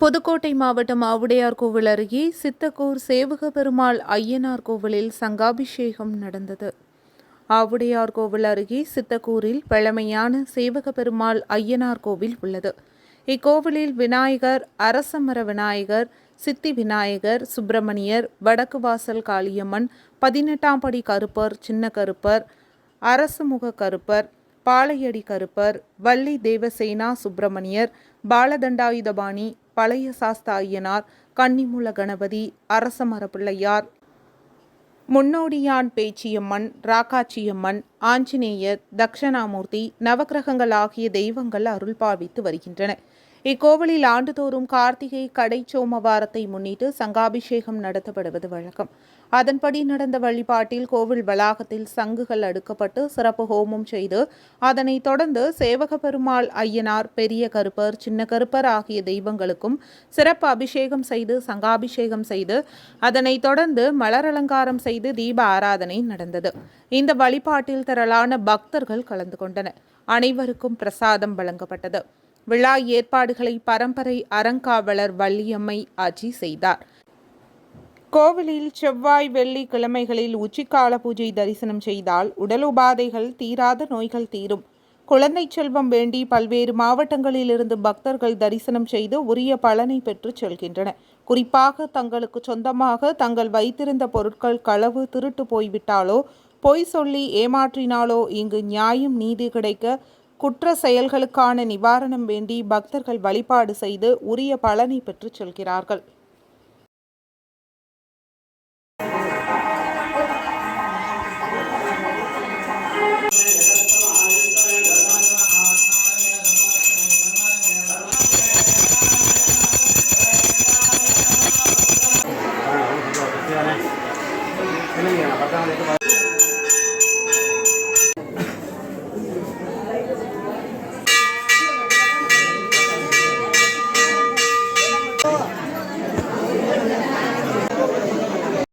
புதுக்கோட்டை மாவட்டம் ஆவுடையார் கோவில் அருகே சித்தக்கூர் சேவக பெருமாள் ஐயனார் கோவிலில் சங்காபிஷேகம் நடந்தது. ஆவுடையார் கோவில் அருகே சித்தக்கூரில் பழமையான சேவக பெருமாள் ஐயனார் கோவில் உள்ளது. இக்கோவிலில் விநாயகர், அரசமர விநாயகர், சித்தி விநாயகர், சுப்பிரமணியர், வடக்கு வாசல் காளியம்மன், 18ஆம் படி கருப்பர், சின்ன கருப்பர், அரசுமுக கருப்பர், பாளையடி கருப்பர், வள்ளி தேவசேனா சுப்பிரமணியர், பாலதண்டாயுதபாணி, பழைய சாஸ்தா ஐயனார், கன்னிமூல கணபதி, அரசமர பிள்ளையார், முன்னோடியான் பேச்சியம்மன், ராக்காச்சியம்மன், ஆஞ்சநேயர், தக்ஷணாமூர்த்தி, நவக்கிரகங்கள் ஆகிய தெய்வங்கள் அருள் பாவித்து வருகின்றன. இக்கோவிலில் ஆண்டுதோறும் கார்த்திகை கடை சோமவாரத்தை முன்னிட்டு சங்காபிஷேகம் நடத்தப்படுவது வழக்கம். அதன்படி நடந்த வழிபாட்டில் கோவில் வளாகத்தில் சங்குகள் அடுக்கப்பட்டு சிறப்பு ஹோமம் செய்து அதனைத் தொடர்ந்து சேவக பெருமாள் ஐயனார், பெரிய கருப்பர், சின்ன கருப்பர் ஆகிய தெய்வங்களுக்கும் சிறப்பு அபிஷேகம் செய்து சங்காபிஷேகம் செய்து அதனைத் தொடர்ந்து மலர் அலங்காரம் செய்து தீப ஆராதனை நடந்தது. இந்த வழிபாட்டில் திரளான பக்தர்கள் கலந்து கொண்டனர். அனைவருக்கும் பிரசாதம் வழங்கப்பட்டது. விழா ஏற்பாடுகளை பரம்பரை அறங்காவலர் வள்ளியம்மை ஆட்சி செய்தார். கோவிலில் செவ்வாய், வெள்ளி கிழமைகளில் உச்சிக்கால பூஜை தரிசனம் செய்தால் உடல் உபாதைகள், தீராத நோய்கள் தீரும். குழந்தை செல்வம் வேண்டி பல்வேறு மாவட்டங்களிலிருந்து பக்தர்கள் தரிசனம் செய்து உரிய பலனை பெற்று செல்கின்றனர். குறிப்பாக தங்களுக்கு சொந்தமாக தங்கள் வைத்திருந்த பொருட்கள் களவு, திருட்டு போய்விட்டாலோ, பொய் சொல்லி ஏமாற்றினாலோ இங்கு நியாயம், நீதி கிடைக்க குற்ற செயல்களுக்கான நிவாரணம் வேண்டி பக்தர்கள் வழிபாடு செய்து உரிய பலனை பெற்று செல்கிறார்கள்.